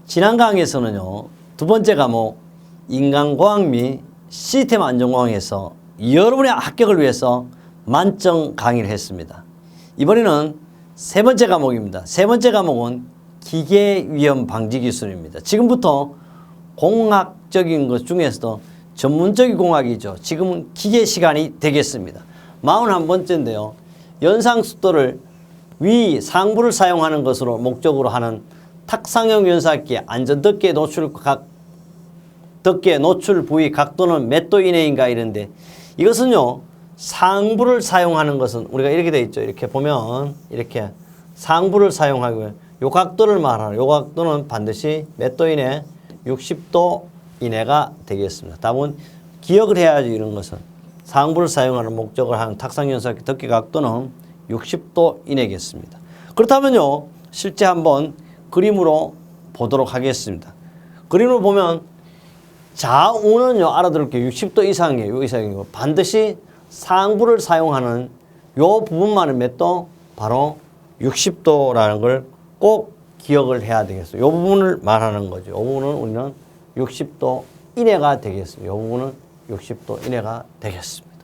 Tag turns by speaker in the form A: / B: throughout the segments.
A: 지난 강의에서는요, 두 번째 과목 인간공학 및 시스템 안전공학에서 여러분의 합격을 위해서 만점 강의를 했습니다. 이번에는 세 번째 과목입니다. 세 번째 과목은 기계위험 방지 기술입니다. 지금부터 공학적인 것 중에서도 전문적인 공학이죠. 지금은 기계 시간이 되겠습니다. 41번째인데요. 연상속도를 위 상부를 사용하는 것으로 목적으로 하는 탁상형 연사기의 안전덮개 노출 부위 각도는 몇 도 이내인가 이런데, 이것은요 상부를 사용하는 것은 우리가 이렇게 되어 있죠. 이렇게 보면 이렇게 상부를 사용하고요. 요 각도를 말하는, 요 각도는 반드시 몇 도 이내? 60도 이내가 되겠습니다. 답은 기억을 해야지. 이런 것은 상부를 사용하는 목적을 하는 탁상 연사기 덮개 각도는 60도 이내겠습니다. 그렇다면요, 실제 한번 그림으로 보도록 하겠습니다. 그림으로 보면 좌우는요, 알아들을 게 60도 이상이에요. 요 이상이고, 반드시 상부를 사용하는 요 부분만은 몇 도? 바로 60도라는 걸 꼭 기억을 해야 되겠어요. 요 부분을 말하는 거죠. 요 부분은 우리는 60도 이내가 되겠습니다. 요 부분은 60도 이내가 되겠습니다.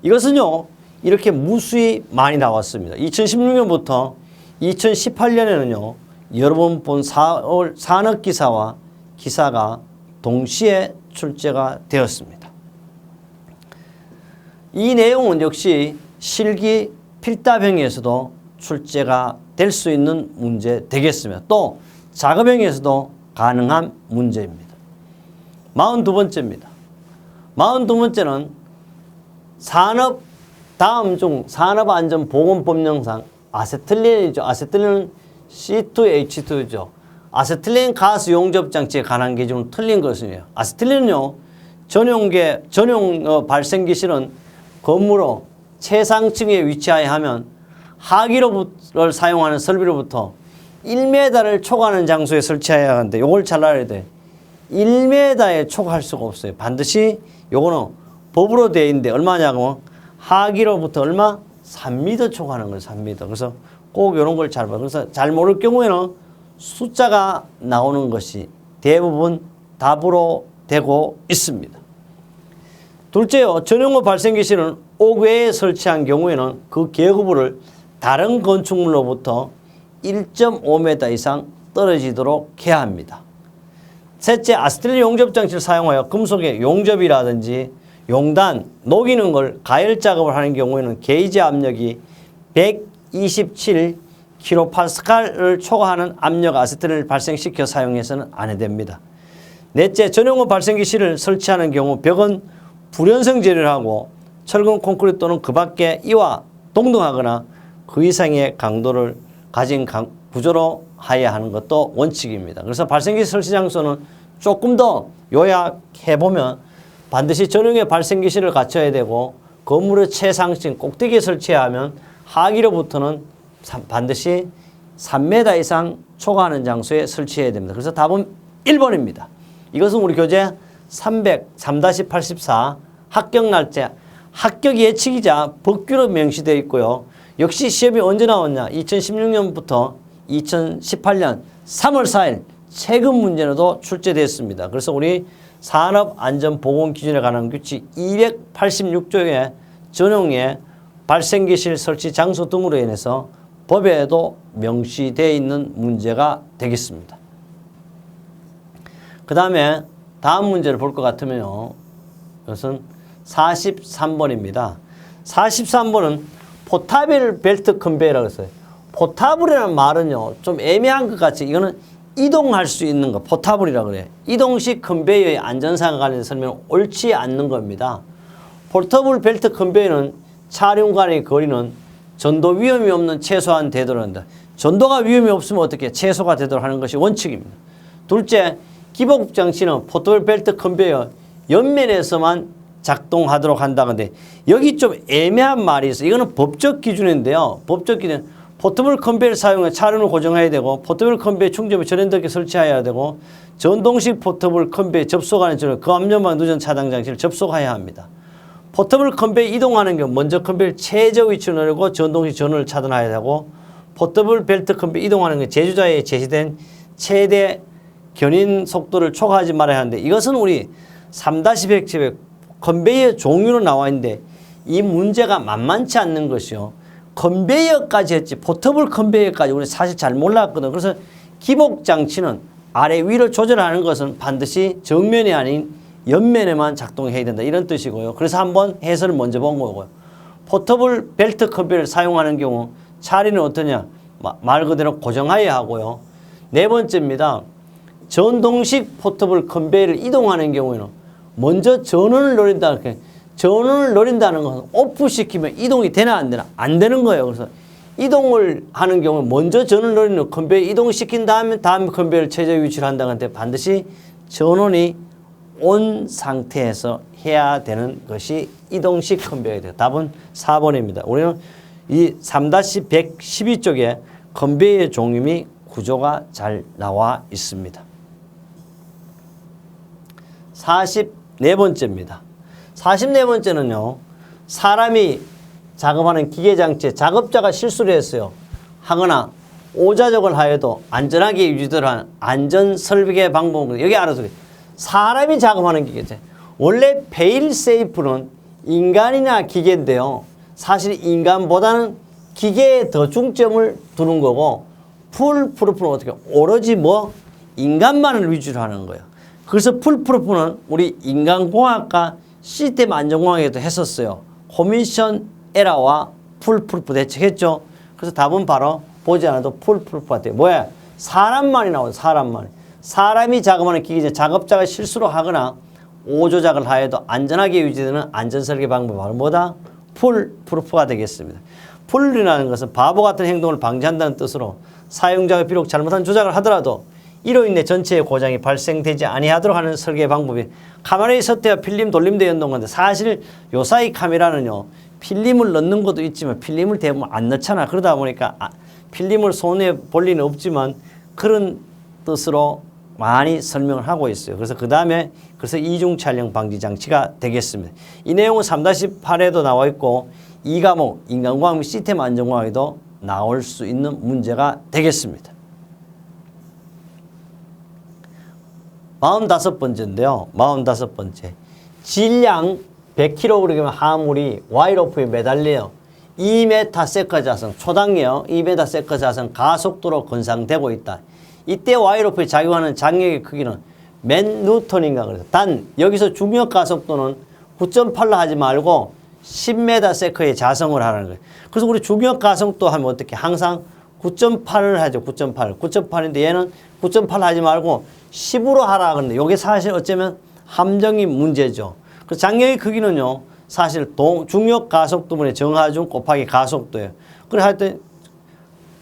A: 이것은요, 이렇게 무수히 많이 나왔습니다. 2016년부터 2018년에는요, 여러분 본 산업기사와 기사가 동시에 출제가 되었습니다. 이 내용은 역시 실기 필답형에서도 출제가 될 수 있는 문제 되겠습니다. 또 작업형에서도 가능한 문제입니다. 42번째입니다. 42번째는 다음 중 산업안전보건법령상 아세틸렌이죠. 아세틸렌은 C2H2죠. 아세틸렌 가스 용접 장치에 관한 기준은 틀린 것이에요. 아세틸렌은요, 전용 발생기 실은 건물로 최상층에 위치하여야 하면 하기로를 사용하는 설비로부터 1m를 초과하는 장소에 설치해야 하는데, 요걸 잘 알아야 돼. 1m에 초과할 수가 없어요. 반드시 요거는 법으로 되어 있는데 얼마냐고, 하기로부터 얼마? 3m 초과하는 거예요. 3m. 그래서 꼭 이런 걸 잘 봐. 그래서 잘 모를 경우에는 숫자가 나오는 것이 대부분 답으로 되고 있습니다. 둘째요, 전용호 발생기 실은 옥외에 설치한 경우에는 그 계급부를 다른 건축물로부터 1.5m 이상 떨어지도록 해야 합니다. 셋째, 아세틸렌 용접 장치를 사용하여 금속의 용접이라든지 용단, 녹이는 걸 가열 작업을 하는 경우에는 게이지 압력이 127kPa를 초과하는 압력 아세틸렌을 발생시켜 사용해서는 안 됩니다. 넷째, 전용호 발생기 실을 설치하는 경우 벽은 불연성 재료를 하고 철근 콘크리트 또는 그 밖에 이와 동등하거나 그 이상의 강도를 가진 구조로 하여야 하는 것도 원칙입니다. 그래서 발생기 설치 장소는 조금 더 요약해보면 반드시 전용의 발생기 실을 갖춰야 되고, 건물의 최상층 꼭대기에 설치해야 하면 하기로부터는 반드시 3m 이상 초과하는 장소에 설치해야 됩니다. 그래서 답은 1번입니다. 이것은 우리 교재 300-3-84 합격 날짜, 합격 예측이자 법규로 명시되어 있고요. 역시 시험이 언제 나왔냐? 2016년부터 2018년 3월 4일 최근 문제로도 출제됐습니다. 그래서 우리 산업안전보건기준에 관한 규칙 286조의 전용의 발생기 실 설치 장소 등으로 인해서 법에도 명시되어 있는 문제가 되겠습니다. 그 다음에 다음 문제를 볼 것 같으면요, 이것은 43번입니다. 43번은 포타블 벨트 컨베이어라고 했어요. 포타블이라는 말은요, 좀 애매한 것 같이, 이거는 이동할 수 있는 거, 포타블이라고 그래요. 이동식 컨베이어의 안전사항에 관련된 설명은 옳지 않는 겁니다. 포터블 벨트 컨베이어는 차량 간의 거리는 전도 위험이 없는 최소한 되도록 한다. 전도가 위험이 없으면 어떻게 최소가 되도록 하는 것이 원칙입니다. 둘째, 기복 장치는 포터블 벨트 컨베이어 옆면에서만 작동하도록 한다는데, 여기 좀 애매한 말이 있어요. 이거는 법적 기준인데요. 법적 기준, 포터블 컨베이어를 사용해 차륜을 고정해야 되고, 포터블 컨베이어 충전에 전원덮개 설치해야 되고, 전동식 포터블 컨베이어 접속하는 전원, 고압연방 누전 차단 장치를 접속해야 합니다. 포터블 컨베이어 이동하는 경우 먼저 컨베이어 최저 위치를 누르고 전동식 전원을 차단해야 되고, 포터블 벨트 컨베이어 이동하는 경우 제조자에 제시된 최대 견인 속도를 초과하지 말아야 하는데 이것은 우리 3-100집의 컨베이어 종류로 나와 있는데 이 문제가 만만치 않는 것이요. 컨베이어까지 했지 포터블 컨베이어까지 우리 사실 잘 몰랐거든. 그래서 기복 장치는 아래 위로 조절하는 것은 반드시 정면이 아닌 옆면에만 작동해야 된다 이런 뜻이고요. 그래서 한번 해설을 먼저 본 거고요. 포터블 벨트 컨베이어를 사용하는 경우 차리는 어떠냐? 말 그대로 고정하여야 하고요. 네 번째입니다. 전동식 포터블 컨베이어를 이동하는 경우에는 먼저 전원을 노린다. 전원을 노린다는 것은 오프시키면 이동이 되나 안 되나? 안 되는 거예요. 그래서 이동을 하는 경우에 먼저 전원을 노리는 컨베이어 이동시킨 다음에 다음 컨베이어를 최저 위치로 한다고 하는데 반드시 전원이 온 상태에서 해야 되는 것이 이동식 컨베이어예요. 답은 4번입니다. 우리는 이 3-112쪽에 컨베이어 종류 및 구조가 잘 나와 있습니다. 44번째입니다. 44번째는요. 사람이 작업하는 기계장치에 작업자가 실수를 했어요. 하거나 오자적을 하여도 안전하게 유지되는 안전설계 방법은 여기 알아두세요. 사람이 작업하는 기계죠. 원래 페일 세이프는 인간이나 기계인데요. 사실 인간보다는 기계에 더 중점을 두는 거고 풀 프루프는 어떻게 오로지 인간만을 위주로 하는 거예요. 그래서 풀 프루프는 우리 인간공학과 시스템 안전공학에도 했었어요. 코미션 에라와 풀 프루프 대책했죠. 그래서 답은 바로 보지 않아도 풀 프루프가 돼요. 뭐야? 사람만이 나와요. 사람만이. 사람이 작업하는 기계제 작업자가 실수로 하거나 오조작을 하여도 안전하게 유지되는 안전설계 방법은 뭐다? 풀 프루프가 되겠습니다. 풀이라는 것은 바보 같은 행동을 방지한다는 뜻으로 사용자가 비록 잘못한 조작을 하더라도 이로 인해 전체의 고장이 발생되지 아니하도록 하는 설계 방법이 카메라의 서태와 필름 돌림대 연동건데 사실 요사이 카메라는요 필름을 넣는 것도 있지만 필름을 대부분 안 넣잖아. 그러다 보니까 필름을 손에 볼 리는 없지만 그런 뜻으로 많이 설명을 하고 있어요. 그래서 그 다음에 그래서 이중 촬영 방지 장치가 되겠습니다. 이 내용은 3-8에도 나와 있고 이 과목 인간공학 및 시스템 안전공학에도 나올 수 있는 문제가 되겠습니다. 45번째인데요. 45번째. 질량 100kg 화물이 와이로프에 매달려 2m/s 자선, 초당력 2m/s 자선 가속도로 건상되고 있다. 이때 와이로프에 작용하는 장력의 크기는 몇 뉴턴인가 그래서 단 여기서 중력 가속도는 9.8로 하지 말고 10m/s의 자성을 하라는 거예요. 그래서 우리 중력 가속도 하면 어떻게 항상 9.8을 하죠. 9.8. 9.8인데 얘는 9.8 하지 말고 10으로 하라 그러는데 이게 사실 어쩌면 함정이 문제죠. 그래서 장력의 크기는요. 사실 중력 가속도분의 정하중 곱하기 가속도예요. 그래 할 때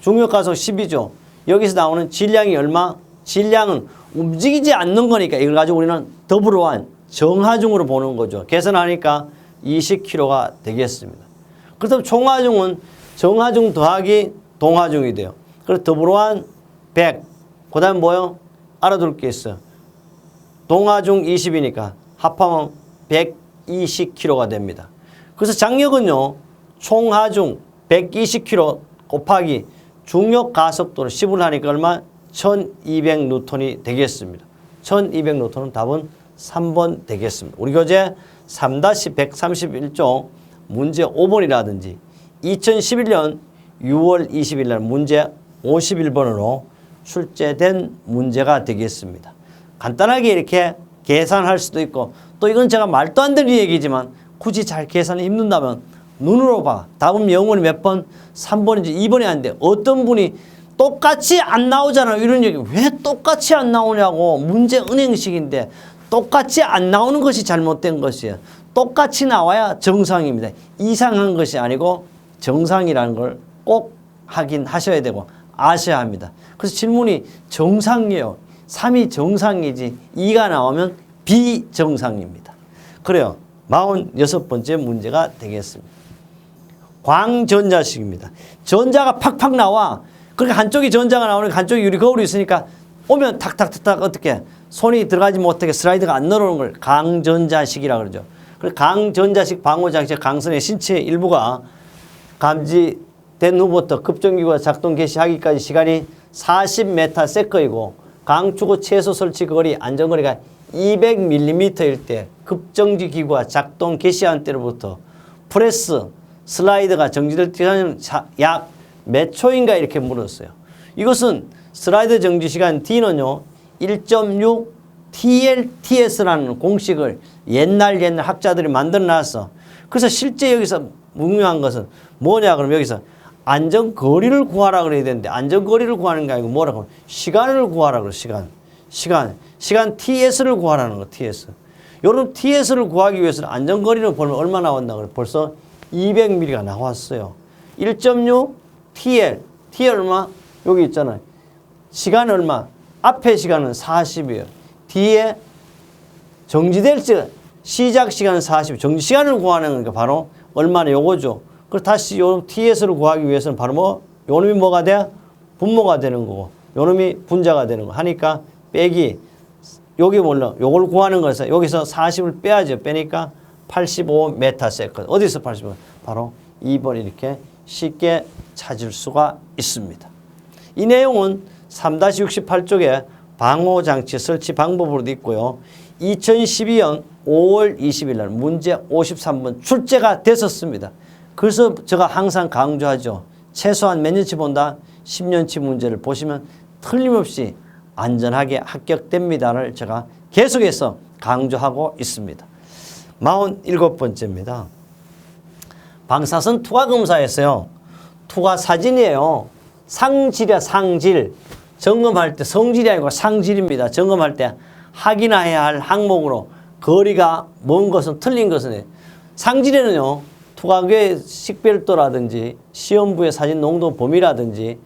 A: 중력 가속 10이죠. 여기서 나오는 질량이 얼마? 질량은 움직이지 않는 거니까 이걸 가지고 우리는 더블로한 정하중으로 보는 거죠. 계산하니까 20kg가 되겠습니다. 그렇다면 총하중은 정하중 더하기 동하중이 돼요. 그래서 더블로한 100. 그 다음 뭐요? 알아둘 게 있어요. 동하중 20이니까 합하면 120kg가 됩니다. 그래서 장력은요. 총하중 120kg 곱하기 중력 가속도를 10을 하니까 얼마? 1200N이 되겠습니다. 1200N은 답은 3번 되겠습니다. 우리 교재 3-131쪽 문제 5번이라든지 2011년 6월 20일 날 문제 51번으로 출제된 문제가 되겠습니다. 간단하게 이렇게 계산할 수도 있고 또 이건 제가 말도 안 되는 얘기지만 굳이 잘 계산이 힘든다면 눈으로 봐. 답은 영원히 몇 번? 3번인지 2번이 아닌데 어떤 분이 똑같이 안 나오잖아요. 이런 얘기 왜 똑같이 안 나오냐고. 문제 은행식인데 똑같이 안 나오는 것이 잘못된 것이에요. 똑같이 나와야 정상입니다. 이상한 것이 아니고 정상이라는 걸 꼭 확인하셔야 되고 아셔야 합니다. 그래서 질문이 정상이에요. 3이 정상이지 2가 나오면 비정상입니다. 그래요. 46번째 문제가 되겠습니다. 광전자식입니다. 전자가 팍팍 나와. 그러니까 한쪽이 전자가 나오니까 한쪽이 유리 거울이 있으니까 오면 탁탁탁탁 어떻게 손이 들어가지 못하게 슬라이드가 안 늘어오는 걸 강전자식이라고 그러죠. 그래서 강전자식 방호장치 강선의 신체의 일부가 감지된 후부터 급전기구가 작동 개시하기까지 시간이 40ms이고 강추구 최소 설치 거리 안전거리가 200mm일 때 급정지 기구가 작동 개시한 때로부터 프레스 슬라이드가 정지될 때는 약 몇 초인가 이렇게 물었어요. 이것은 슬라이드 정지 시간 D는요 1.6 TLTS라는 공식을 옛날 학자들이 만들어 놨어. 그래서 실제 여기서 중요한 것은 뭐냐 그러면 여기서 안전거리를 구하라 그래야 되는데 안전거리를 구하는 게 아니고 뭐라고 시간을 구하라 그래. 시간 TS를 구하라는 거. TS. 요런 TS를 구하기 위해서는 안전거리를 보면 얼마 나왔나 그래. 벌써 200mm가 나왔어요. 1.6 TL 얼마? 여기 있잖아요. 시간 얼마? 앞에 시간은 40이에요. 뒤에 정지될 시작 시간은 40. 정지 시간을 구하는 거니까 바로 얼마나 요거죠. 그래서 다시 요 TS를 구하기 위해서는 바로 뭐 요놈이 뭐가 돼? 분모가 되는 거고 요놈이 분자가 되는 거 하니까 빼기 여기 몰라 요걸 구하는 거에서 여기서 40을 빼야죠. 빼니까 85m/s. 어디서 85? 바로 2번 이렇게 쉽게 찾을 수가 있습니다. 이 내용은 3-68쪽에 방호장치 설치 방법으로도 있고요. 2012년 5월 20일 날 문제 53번 출제가 됐었습니다. 그래서 제가 항상 강조하죠. 최소한 몇 년치 본다? 10년치 문제를 보시면 틀림없이 안전하게 합격됩니다를 제가 계속해서 강조하고 있습니다. 47번째입니다. 방사선 투과검사에서요. 투과 사진이에요. 상질이야 상질. 점검할 때 성질이 아니고 상질입니다. 점검할 때 확인해야 할 항목으로 거리가 먼 것은 틀린 것은 상질에는요. 투과궤 식별도라든지 시험부의 사진 농도 범위라든지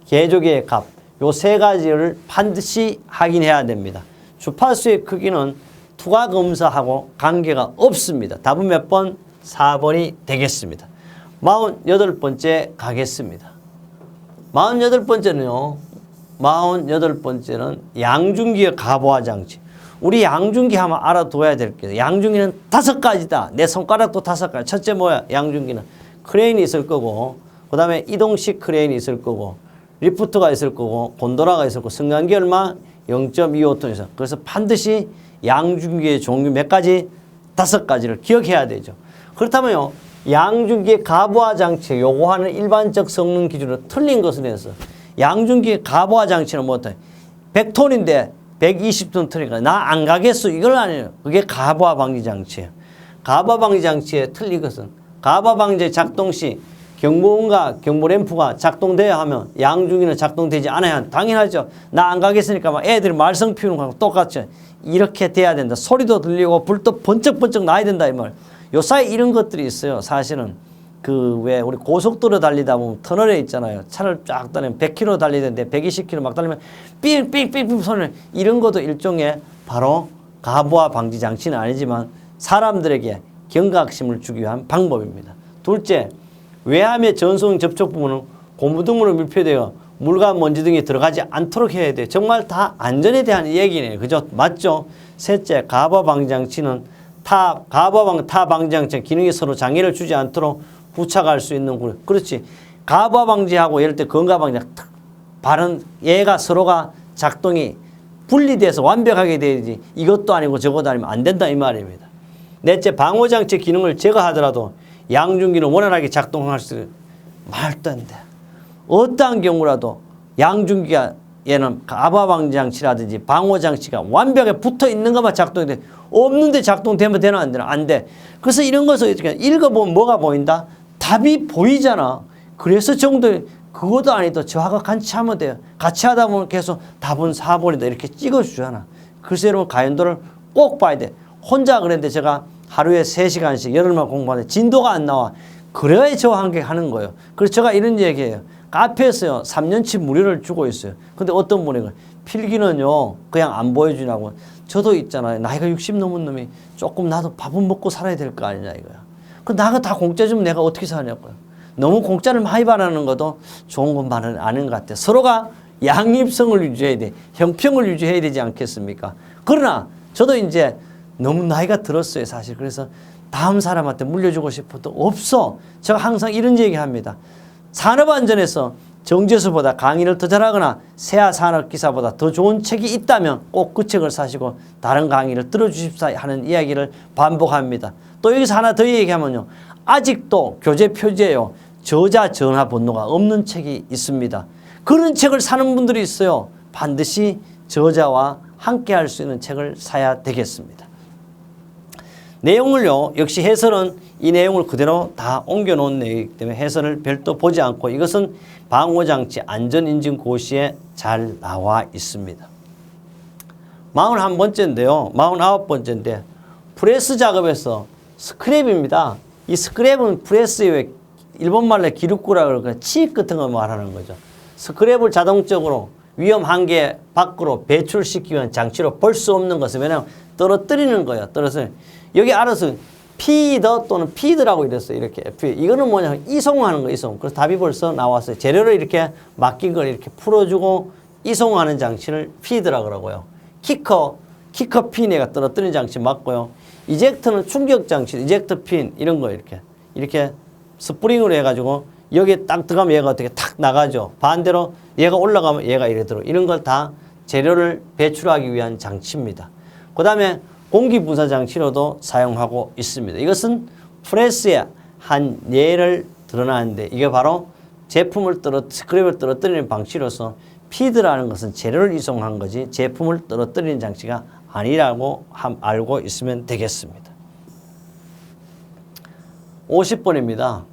A: 개조개의 값 요 세 가지를 반드시 확인해야 됩니다. 주파수의 크기는 투과검사하고 관계가 없습니다. 답은 몇 번? 4번이 되겠습니다. 48번째 가겠습니다. 48번째는 양중기의 가보화 장치. 우리 양중기 하면 알아둬야 될 게 양중기는 5가지다. 내 손가락도 5가지. 첫째 뭐야? 양중기는 크레인이 있을 거고 그 다음에 이동식 크레인이 있을 거고 리프트가 있을 거고 곤도라가 있을 거고 승강기 얼마? 0.25톤 이상. 그래서 반드시 양중기의 종류 몇 가지? 5가지를 기억해야 되죠. 그렇다면요. 양중기의 가부화 장치에 요구하는 일반적 성능 기준으로 틀린 것에 대해서 양중기의 가부화 장치는 뭐다? 100톤인데 120톤 트니까 나 안 가겠어. 이걸 아니에요. 그게 가부화 방지 장치예요. 가부화 방지 장치에 틀린 것은 가부화 방지 작동 시 경보음과 경보램프가 작동돼야 하면 양중기는 작동되지 않아야 한다. 당연하죠. 나 안 가겠으니까 막 애들이 말썽 피우는 거하고 똑같죠. 이렇게 돼야 된다. 소리도 들리고 불도 번쩍번쩍 나야 된다 이 말. 요 사이 이런 것들이 있어요. 사실은 그 왜 우리 고속도로 달리다 보면 터널에 있잖아요. 차를 쫙 달리면 100km 달리는데 120km 막 달리면 삥삥삥삥 소리 이런 것도 일종의 바로 가부화 방지 장치는 아니지만 사람들에게 경각심을 주기 위한 방법입니다. 둘째, 외함의 전송 접촉 부분은 고무등으로 밀폐되어 물과 먼지 등이 들어가지 않도록 해야 돼요. 정말 다 안전에 대한 얘기네요. 그죠? 맞죠? 셋째, 가부화 방지 장치는 타 방지 장치 기능이 서로 장애를 주지 않도록 부착할 수 있는 구. 그렇지. 가부화 방지하고 예를 들어 건강 방지 바른 얘가 서로가 작동이 분리돼서 완벽하게 돼야지 이것도 아니고 저것도 아니면 안 된다 이 말입니다. 넷째, 방호 장치 기능을 제거하더라도 양중기는 원활하게 작동할 수 말도 안 돼. 어떠한 경우라도 양중기가 얘는 가부화 방지 장치라든지 방호 장치가 완벽하게 붙어 있는 것만 작동이 돼. 없는데 작동되면 되나 안 되나? 안 돼. 그래서 이런 것을 읽어보면 뭐가 보인다? 답이 보이잖아. 그래서 정도 그것도 아니도 저하고 같이 하면 돼요. 같이 하다 보면 계속 답은 4번이다 이렇게 찍어주잖아. 그래서 여러분 가연도를 꼭 봐야 돼. 혼자 그랬는데 제가 하루에 3시간씩 열흘만 공부하는데 진도가 안 나와. 그래야 저와 함께 하는 거예요. 그래서 제가 이런 얘기해요. 카페에서요 3년치 무료를 주고 있어요. 근데 어떤 분이 필기는요 그냥 안 보여주냐고. 저도 있잖아요. 나이가 60 넘은 놈이 조금 나도 밥은 먹고 살아야 될 거 아니냐 이거야. 그 나가 다 공짜 주면 내가 어떻게 사냐고요. 너무 공짜를 많이 바라는 것도 좋은 것만은 아닌 것 같아요. 서로가 양립성을 유지해야 돼. 형평을 유지해야 되지 않겠습니까? 그러나 저도 이제 너무 나이가 들었어요 사실. 그래서 다음 사람한테 물려주고 싶어도 없어. 제가 항상 이런 얘기합니다. 산업안전에서 정재수보다 강의를 더 잘하거나 세아산업기사보다 더 좋은 책이 있다면 꼭 그 책을 사시고 다른 강의를 들어주십사 하는 이야기를 반복합니다. 또 여기서 하나 더 얘기하면요. 아직도 교재 표지에요. 저자 전화 번호가 없는 책이 있습니다. 그런 책을 사는 분들이 있어요. 반드시 저자와 함께 할 수 있는 책을 사야 되겠습니다. 내용을요. 역시 해설은 이 내용을 그대로 다 옮겨놓은 내용이기 때문에 해설을 별도 보지 않고 이것은 방호장치 안전인증고시에 잘 나와 있습니다. 41번째인데요. 49번째인데 프레스 작업에서 스크랩입니다. 이 스크랩은 프레스의 일본말로 기름구라고 그러니까 칩 같은 거 말하는 거죠. 스크랩을 자동적으로 위험 한계 밖으로 배출시키기 위한 장치로 볼 수 없는 것은 왜냐하면 떨어뜨리는 거예요. 떨어뜨리는. 여기 알아서 피더 또는 피드라고 이랬어요. 이렇게. 이거는 뭐냐면 이송하는 거, 이송. 그래서 답이 벌써 나왔어요. 재료를 이렇게 맡긴 걸 이렇게 풀어주고 이송하는 장치를 피드라고 그러고요. 키커 핀에가 떨어뜨리는 장치 맞고요. 이젝터는 충격 장치, 이젝터 핀 이런 거 이렇게 스프링으로 해가지고 여기에 딱 들어가면 얘가 어떻게 탁 나가죠. 반대로 얘가 올라가면 얘가 이래 들어. 이런 걸 다 재료를 배출하기 위한 장치입니다. 그 다음에 공기 분사 장치로도 사용하고 있습니다. 이것은 프레스의 한 예를 드러나는데 이게 바로 제품을 스크랩을 떨어뜨리는 방식으로서 피드라는 것은 재료를 이송한 거지 제품을 떨어뜨리는 장치가 아니라고 알고 있으면 되겠습니다. 50번입니다.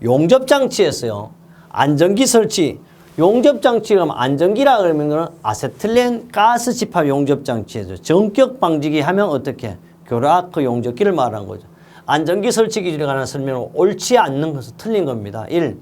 A: 용접장치에서요. 안전기 설치. 용접장치가 안전기라 그러면 아세틀렌 가스 집합 용접장치에서 전격 방지기 하면 어떻게? 교라크 용접기를 말하는 거죠. 안전기 설치 기준에 관한 설명은 옳지 않는 것은 틀린 겁니다. 1.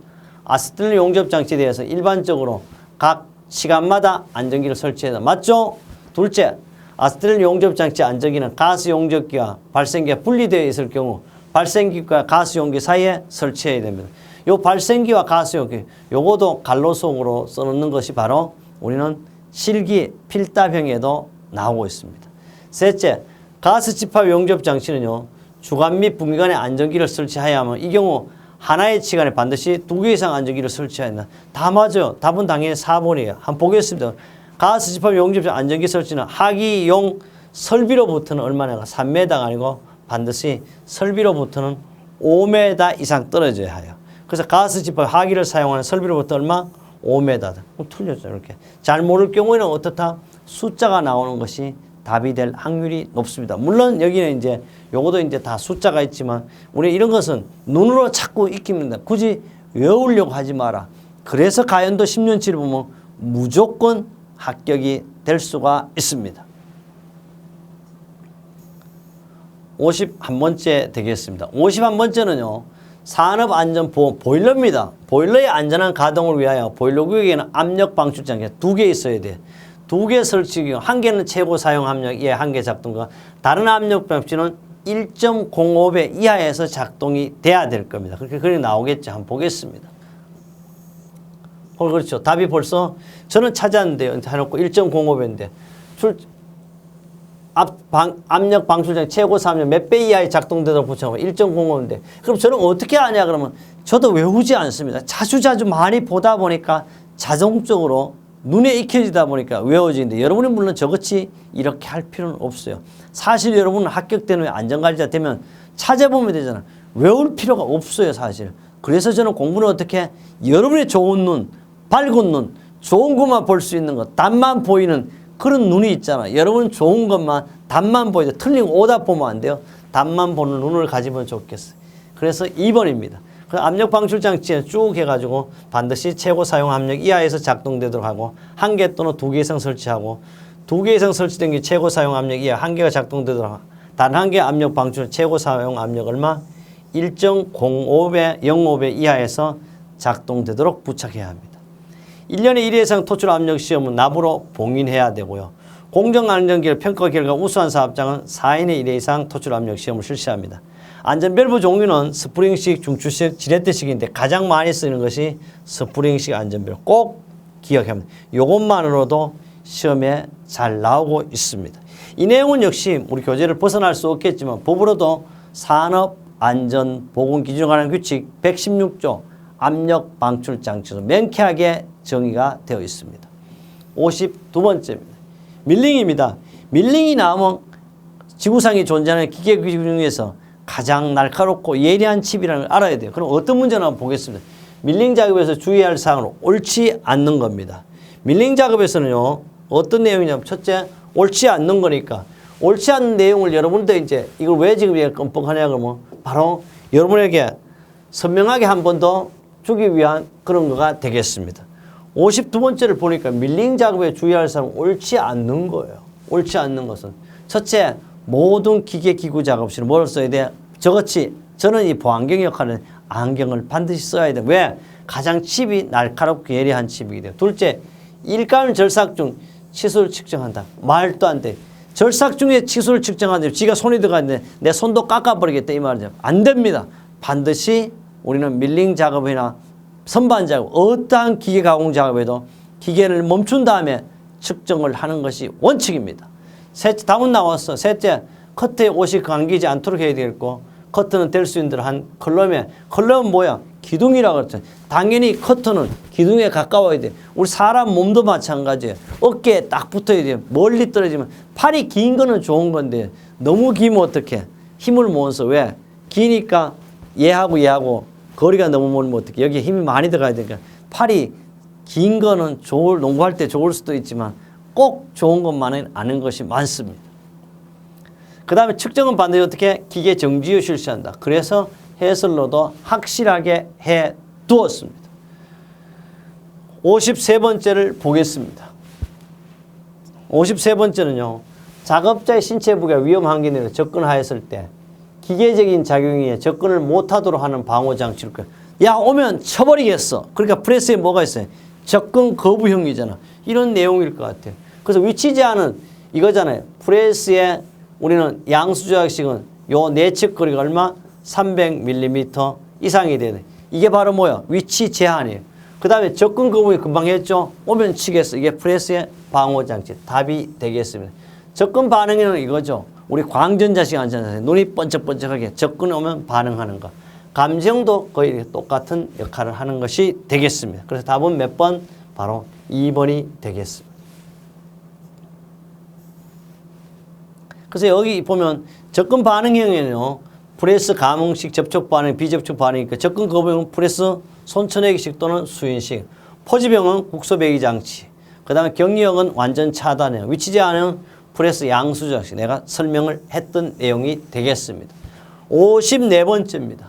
A: 아세틀렌 용접장치에 대해서 일반적으로 각 시간마다 안전기를 설치해야 맞죠? 둘째, 아세틀렌 용접장치 안전기는 가스 용접기와 발생기가 분리되어 있을 경우 발생기과 가스 용기 사이에 설치해야 됩니다. 요 발생기와 가스 용기, 요거도 갈로송으로 써놓는 것이 바로 우리는 실기 필답형에도 나오고 있습니다. 셋째, 가스 집합 용접 장치는요, 주간 및 분기간에 안전기를 설치해야 하면 이 경우 하나의 시간에 반드시 2개 이상 안전기를 설치해야 한다. 다 맞아요. 답은 당연히 4번이에요. 한번 보겠습니다. 가스 집합 용접 안전기 설치는 하기용 설비로부터는 얼마나 3m가 아니고 반드시 설비로부터는 5m 이상 떨어져야 해요. 그래서 가스 집합 하기를 사용하는 설비로부터 얼마? 5m. 틀렸죠. 이렇게. 잘 모를 경우에는 어떻다? 숫자가 나오는 것이 답이 될 확률이 높습니다. 물론 여기는 이제 요것도 이제 다 숫자가 있지만 우리 이런 것은 눈으로 자꾸 익힙니다. 굳이 외우려고 하지 마라. 그래서 가연도 10년치를 보면 무조건 합격이 될 수가 있습니다. 51번째 되겠습니다. 51번째는요. 산업안전보험 보일러입니다. 보일러의 안전한 가동을 위하여 보일러 구역에는 압력 방출 장치가 2개 있어야 돼. 2개 설치 기간, 1개는 최고 사용 압력 이하 1개 작동과 다른 압력 방출은 1.05배 이하에서 작동이 돼야 될 겁니다. 그렇게 글이 나오겠죠. 한번 보겠습니다. 그렇죠. 답이 벌써 저는 찾았는데요. 해놓고 1.05배인데 압력 방출장 최고 사압력 몇 배 이하에 작동되도록 붙여놓으면 1.05인데 그럼 저는 어떻게 하냐 그러면 저도 외우지 않습니다. 자주 많이 보다 보니까 자동적으로 눈에 익혀지다 보니까 외워지는데 여러분이 물론 저같이 이렇게 할 필요는 없어요. 사실 여러분은 합격되는 안전관리자 되면 찾아보면 되잖아요. 외울 필요가 없어요 사실. 그래서 저는 공부는 어떻게 여러분의 좋은 눈, 밝은 눈, 좋은 것만 볼 수 있는 것, 답만 보이는 그런 눈이 있잖아. 여러분 좋은 것만 답만 보이죠. 틀린 거 오답 보면 안 돼요. 답만 보는 눈을 가지면 좋겠어요. 그래서 2번입니다. 그 압력 방출 장치에 쭉 해가지고 반드시 최고 사용 압력 이하에서 작동되도록 하고 1개 또는 2개 이상 설치하고 2개 이상 설치된 게 최고 사용 압력 이하 1개가 작동되도록 하고 단 1개 압력 방출 최고 사용 압력 얼마? 1.05배, 0.5배 이하에서 작동되도록 부착해야 합니다. 1년에 1회 이상 토출 압력 시험은 납으로 봉인해야 되고요. 공정안전기를 평가 결과 우수한 사업장은 4인의 1회 이상 토출 압력 시험을 실시합니다. 안전밸브 종류는 스프링식, 중추식, 지렛대식인데 가장 많이 쓰는 것이 스프링식 안전밸브. 꼭 기억합니다. 이것만으로도 시험에 잘 나오고 있습니다. 이 내용은 역시 우리 교재를 벗어날 수 없겠지만 법으로도 산업안전보건기준에 관한 규칙 116조 압력 방출 장치로 명쾌하게 정의가 되어 있습니다. 52번째입니다. 밀링입니다. 밀링이 나오면 지구상에 존재하는 기계 중에서 가장 날카롭고 예리한 칩이라는 걸 알아야 돼요. 그럼 어떤 문제나 한번 보겠습니다. 밀링 작업에서 주의할 사항은 옳지 않는 겁니다. 밀링 작업에서는요, 어떤 내용이냐면, 첫째, 옳지 않는 거니까, 옳지 않은 내용을 여러분들 이제 이걸 왜 지금 껌뻑하냐 그러면 바로 여러분에게 선명하게 한 번 더 주기 위한 그런 거가 되겠습니다. 52번째를 보니까 밀링 작업에 주의할 사항은 옳지 않는 거예요. 옳지 않는 것은 첫째, 모든 기계 기구 작업실은 뭘 써야 돼? 저같이 저는 이 보안경 역할은 안경을 반드시 써야 돼. 왜? 가장 칩이 날카롭고 예리한 칩이기 때문에. 둘째, 일감 절삭 중 치수를 측정한다. 말도 안 돼. 절삭 중에 치수를 측정하는데 지가 손이 들어가는데 내 손도 깎아버리겠다 이 말이죠. 안 됩니다. 반드시 우리는 밀링 작업이나 선반 작업, 어떠한 기계 가공 작업에도 기계를 멈춘 다음에 측정을 하는 것이 원칙입니다. 셋째, 답은 나왔어. 셋째, 커트에 옷이 감기지 않도록 해야 되겠고, 커트는 될 수 있는 대로 한 컬럼에, 컬럼은 뭐야? 기둥이라고 그랬죠. 당연히 커트는 기둥에 가까워야 돼. 우리 사람 몸도 마찬가지예요. 어깨에 딱 붙어야 돼요. 멀리 떨어지면 팔이 긴 거는 좋은 건데 너무 기면 어떡해? 힘을 못 써. 왜? 기니까 얘하고 거리가 너무 멀면 어떡해? 여기에 힘이 많이 들어가야 되니까 팔이 긴 거는 농구할 때 좋을 수도 있지만 꼭 좋은 것만은 아는 것이 많습니다. 그 다음에 측정은 반드시 어떻게? 기계 정지에 실시한다. 그래서 해설로도 확실하게 해 두었습니다. 53번째를 보겠습니다. 53번째는요. 작업자의 신체 부위가 위험 환경에 접근하였을 때 기계적인 작용에 접근을 못하도록 하는 방호장치를 야 오면 쳐버리겠어. 그러니까 프레스에 뭐가 있어요? 접근 거부형이잖아. 이런 내용일 것 같아요. 그래서 위치 제한은 이거잖아요. 프레스에 우리는 양수조약식은 요 내측 거리가 얼마? 300mm 이상이 되네. 이게 바로 뭐야? 위치 제한이에요. 그 다음에 접근 거부에 금방 했죠? 오면 치겠어. 이게 프레스의 방호장치. 답이 되겠습니다. 접근 반응에는 이거죠. 우리 광전자식 앉아서 눈이 번쩍번쩍하게 접근 오면 반응하는 거. 감정도 거의 똑같은 역할을 하는 것이 되겠습니다. 그래서 답은 몇 번? 바로 2번이 되겠습니다. 그래서 여기 보면 접근 반응형에는요. 프레스 감응식 접촉 반응, 비접촉 반응이니까 접근 거부형은 프레스 손쳐내기식 또는 수인식. 포집형은 국소배기 장치. 그 다음에 격리형은 완전 차단형. 위치 제한은 프레스 양수조약식. 내가 설명을 했던 내용이 되겠습니다. 54번째입니다.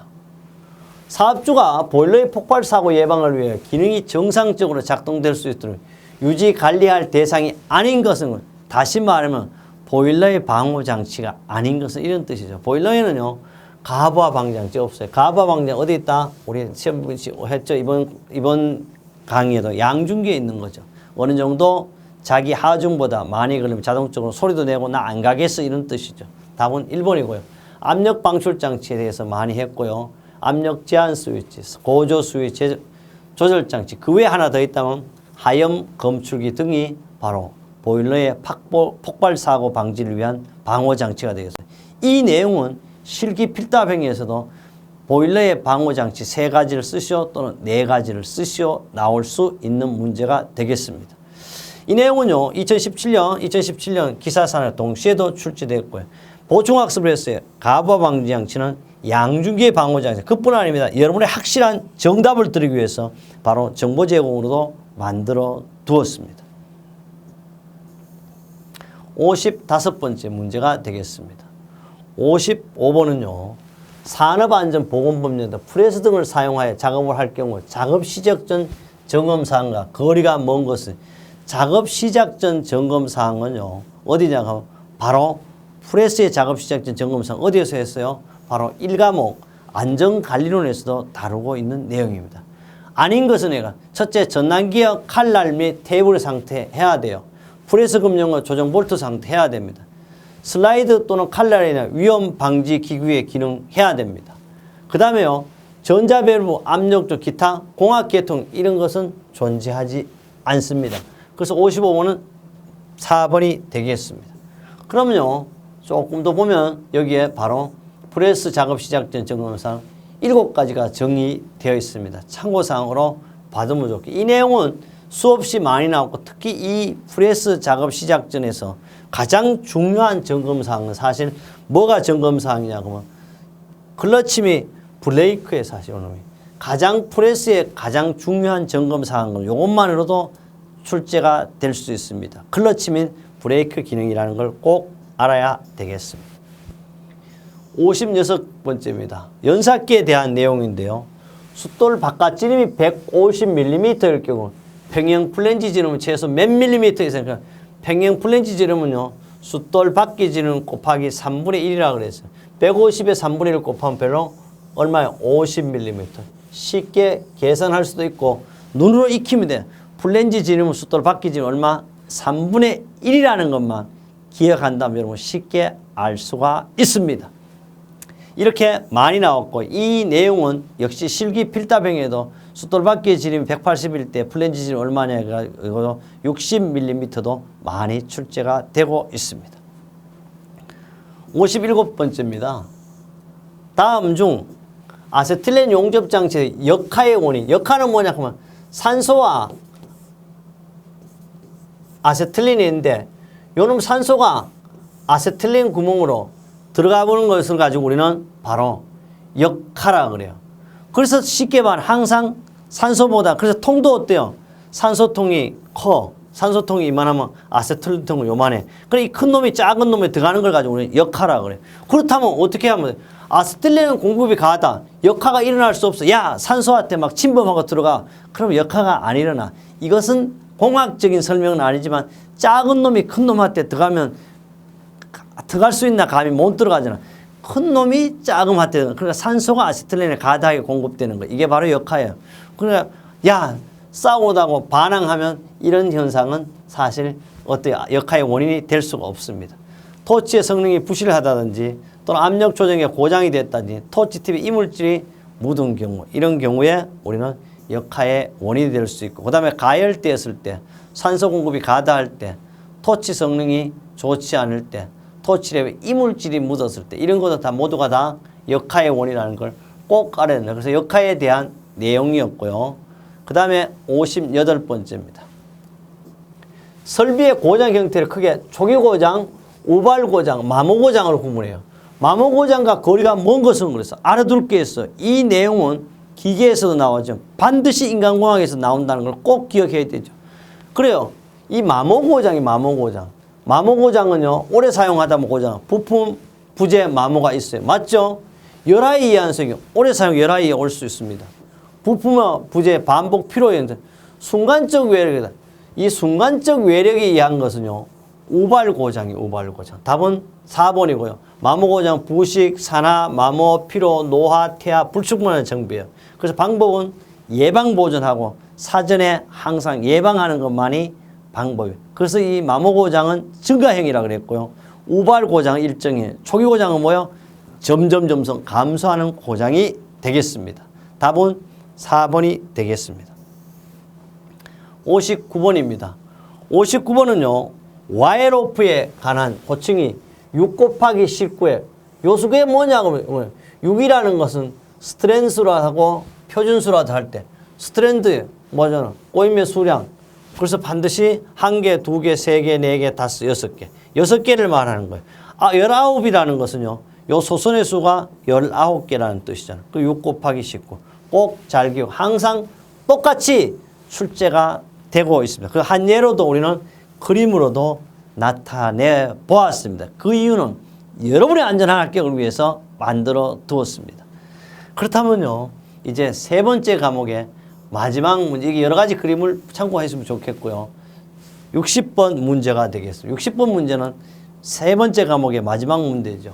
A: 사업주가 보일러의 폭발 사고 예방을 위해 기능이 정상적으로 작동될 수 있도록 유지 관리할 대상이 아닌 것은 다시 말하면 보일러의 방호 장치가 아닌 것은 이런 뜻이죠. 보일러에는요. 가부하 방장치 없어요. 가부하 방장 어디 있다? 우리 시험 했죠. 이번 강의에도 양중기에 있는 거죠. 어느 정도 자기 하중보다 많이 걸리면 자동적으로 소리도 내고 나 안 가겠어 이런 뜻이죠. 답은 1번이고요. 압력 방출 장치에 대해서 많이 했고요. 압력 제한 스위치, 고조 스위치 조절 장치. 그 외에 하나 더 있다면 하염 검출기 등이 바로 보일러의 폭발 사고 방지를 위한 방호 장치가 되겠어요. 이 내용은 실기 필답행위에서도 보일러의 방호 장치 3가지를 쓰시오 또는 4가지를 쓰시오 나올 수 있는 문제가 되겠습니다. 이 내용은요. 2017년 기사산업 동시에도 출제되었고요. 보충학습을 했어요. 가부하 방지 장치는 양중기의 방호 장치. 그뿐 아닙니다. 여러분의 확실한 정답을 드리기 위해서 바로 정보 제공으로도 만들어 두었습니다. 55번째 문제가 되겠습니다. 55번은요. 산업안전보건법령에서 프레스 등을 사용하여 작업을 할 경우 작업 시작 전 점검사항과 거리가 먼 것은 작업 시작 전 점검사항은요. 어디냐 하면 바로 프레스의 작업 시작 전 점검사항 어디에서 했어요? 바로 1과목 안전관리론에서도 다루고 있는 내용입니다. 아닌 것은 내가 첫째 전단기어 칼날 및 테이블 상태 해야 돼요. 프레스 금융과 조정 볼트 상태 해야 됩니다. 슬라이드 또는 칼날이나 위험 방지 기구의 기능 해야 됩니다. 그 다음에요. 전자밸브, 압력조, 기타, 공학계통 이런 것은 존재하지 않습니다. 그래서 55번은 4번이 되겠습니다. 그러면요. 조금 더 보면 여기에 바로 프레스 작업 시작 전 점검사항 7가지가 정의되어 있습니다. 참고사항으로 받으면 좋게. 이 내용은 수없이 많이 나왔고 특히 이 프레스 작업 시작 전에서 가장 중요한 점검사항은 사실 뭐가 점검사항이냐 그러면 클러치 및 브레이크의 사실 가장 프레스의 가장 중요한 점검사항은 이것만으로도 출제가 될 수 있습니다. 클러치 및 브레이크 기능이라는 걸 꼭 알아야 되겠습니다. 56번째입니다. 연삭기에 대한 내용인데요. 숫돌 바깥지름이 150mm일 경우 평형 플랜지 지름은 최소 몇 밀리미터 이상이니까 평형 플랜지 지름은요. 숫돌 밖의 지름 곱하기 3분의 1이라고 그랬어요. 150에 3분의 1 곱하면 별로 얼마예요? 50mm. 쉽게 계산할 수도 있고 눈으로 익히면 돼요. 플랜지 지름은 숫돌 밖의 지름 얼마? 3분의 1이라는 것만 기억한다면 여러분 쉽게 알 수가 있습니다. 이렇게 많이 나왔고 이 내용은 역시 실기 필답형에도 숫돌 밖의 지름이 180일 때 플랜지 지름 얼마냐 해가지고 60mm도 많이 출제가 되고 있습니다. 57번째입니다. 다음 중 아세틸렌 용접 장치의 역하의 원인. 역하는 뭐냐 하면 산소와 아세틸렌이 있는데 요놈 산소가 아세틸렌 구멍으로 들어가 보는 것을 가지고 우리는 바로 역하라 그래요. 그래서 쉽게 말하면 항상 산소보다 그래서 통도 어때요? 산소통이 커. 산소통이 이만하면 아세틸렌통은 요만해. 그래 이 큰 놈이 작은 놈에 들어가는 걸 가지고 우리는 역하라 그래요. 그렇다면 어떻게 하면 돼? 아세틸렌은 공급이 가하다. 역하가 일어날 수 없어. 야 산소한테 막 침범하고 들어가. 그럼 역하가 안 일어나. 이것은 공학적인 설명은 아니지만 작은 놈이 큰 놈한테 들어가면 들어갈 수 있나 감이 못 들어가잖아. 큰 놈이 작은 한테 그러니까 산소가 아세틸렌에 가다하게 공급되는 거. 이게 바로 역하예요. 그러니까 야 싸우다고 반항하면 이런 현상은 사실 어때요? 역하의 원인이 될 수가 없습니다. 토치의 성능이 부실하다든지 또는 압력 조정에 고장이 됐다든지 토치 팁에 이물질이 묻은 경우 이런 경우에 우리는 역하의 원인이 될 수 있고 그 다음에 가열되었을 때 산소 공급이 가다할 때 토치 성능이 좋지 않을 때 토치랩에 이물질이 묻었을 때 이런 것도 다 모두가 다 역하의 원인이라는 걸 꼭 알아야 된다. 그래서 역하에 대한 내용이었고요. 그 다음에 58번째입니다. 설비의 고장 형태를 크게 초기고장, 우발고장, 마모고장으로 구분해요. 마모고장과 거리가 먼 것은 그래서 알아둘 게 있어요. 이 내용은 기계에서도 나오죠. 반드시 인간공학에서 나온다는 걸 꼭 기억해야 되죠. 그래요. 이 마모고장이 마모고장. 마모고장은요. 오래 사용하다 보면 고장. 부품, 부재, 마모가 있어요. 맞죠? 열화에 의한 성이 오래 사용 열화에 올 수 있습니다. 부품과 부재, 반복, 필요에 순간적 외력이다. 이 순간적 외력에 의한 것은요. 우발고장이 우발고장. 답은 4번이고요. 마모고장, 부식, 산화, 마모, 피로, 노화, 태아, 불충분한 정비예요. 그래서 방법은 예방보존하고 사전에 항상 예방하는 것만이 방법이에요. 그래서 이 마모고장은 증가형이라고 그랬고요. 우발고장은 일정이에요. 초기고장은 뭐예요? 점점 감소하는 고장이 되겠습니다. 답은 4번이 되겠습니다. 59번입니다. 59번은요. 와이로프에 관한 호칭이 6 곱하기 19에 요수가 뭐냐고 6이라는 것은 스트렝스로 하고 표준수라도 할 때 스트랜드 뭐잖아. 꼬임의 수량. 그래서 반드시 1개, 2개, 3개, 4개, 5, 6개. 6개를 말하는 거예요. 19이라는 것은요. 요 소선의 수가 19개라는 뜻이잖아요. 그 6 곱하기 19. 꼭 잘 기억. 항상 똑같이 출제가 되고 있습니다. 그 한 예로도 우리는 그림으로도 나타내 보았습니다. 그 이유는 여러분의 안전한 합격을 위해서 만들어 두었습니다. 그렇다면요. 이제 세 번째 과목에 마지막 문제, 이게 여러 가지 그림을 참고했으면 좋겠고요. 60번 문제가 되겠습니다. 60번 문제는 세 번째 과목의 마지막 문제죠.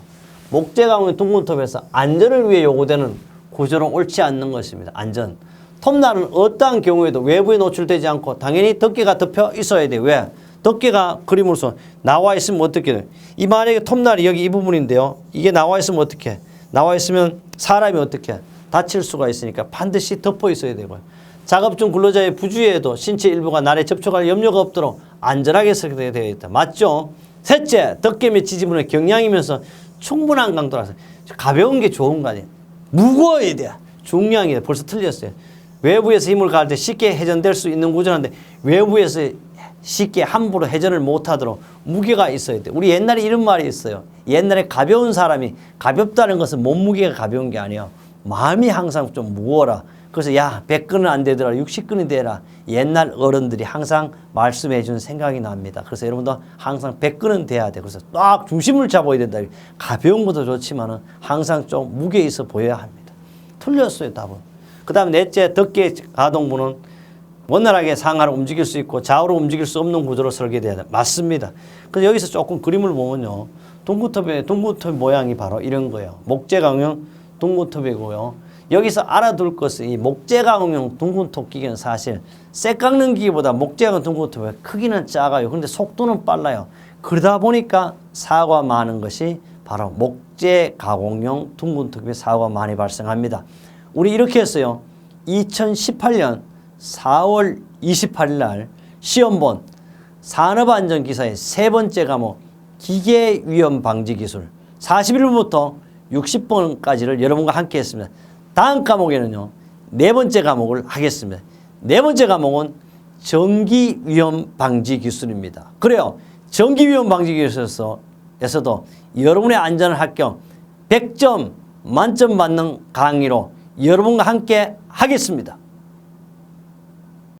A: 목재 강의 둥근톱에서 안전을 위해 요구되는 구조는 옳지 않는 것입니다. 안전. 톱날은 어떠한 경우에도 외부에 노출되지 않고 당연히 덮개가 덮여 있어야 돼요. 왜? 덮개가 그림으로서 나와 있으면 어떻게 돼요? 이 만약에 톱날이 여기 이 부분인데요. 이게 나와 있으면 어떻게 해? 나와 있으면 사람이 어떻게 해? 다칠 수가 있으니까 반드시 덮어 있어야 되고요. 작업 중 근로자의 부주의에도 신체 일부가 날에 접촉할 염려가 없도록 안전하게 설계되어 있다. 맞죠? 셋째, 덮개 및 지지물의 경량이면서 충분한 강도라서 가벼운 게 좋은 거 아니에요. 무거워야 돼. 중요한 게 벌써 틀렸어요. 외부에서 힘을 가할 때 쉽게 회전될 수 있는 구조인데 외부에서 쉽게 함부로 회전을 못하도록 무게가 있어야 돼. 우리 옛날에 이런 말이 있어요. 옛날에 가벼운 사람이 가볍다는 것은 몸무게가 가벼운 게 아니에요. 마음이 항상 좀 무거워라. 그래서 야 100근은 안 되더라 60근이 되라. 옛날 어른들이 항상 말씀해 준 생각이 납니다. 그래서 여러분도 항상 100근은 돼야 돼. 그래서 딱 중심을 잡아야 된다. 가벼운 것도 좋지만은 항상 좀 무게 있어 보여야 합니다. 틀렸어요 답은. 그 다음에 넷째 덕계 가동부는 원활하게 상하로 움직일 수 있고 좌우로 움직일 수 없는 구조로 설계돼야 돼. 맞습니다. 그래서 여기서 조금 그림을 보면요. 둥구톱의 모양이 바로 이런 거예요. 목재강용 둥구톱이고요. 여기서 알아둘 것은 이 목재강용 둥근톱 기계는 사실 쇠 깎는 기계보다 목재강용 둥근톱의 크기는 작아요. 그런데 속도는 빨라요. 그러다 보니까 사고가 많은 것이 바로 목재가공용 둥근톱의 사고가 많이 발생합니다. 우리 이렇게 했어요. 2018년 4월 28일 날 시험본 산업안전기사의 세 번째 과목 기계위험방지기술 41번부터 60번까지를 여러분과 함께 했습니다. 다음 과목에는요. 네 번째 과목을 하겠습니다. 네 번째 과목은 전기위험방지기술입니다. 그래요. 전기위험방지기술에서도 여러분의 안전을 합격 100점 만점 받는 강의로 여러분과 함께 하겠습니다.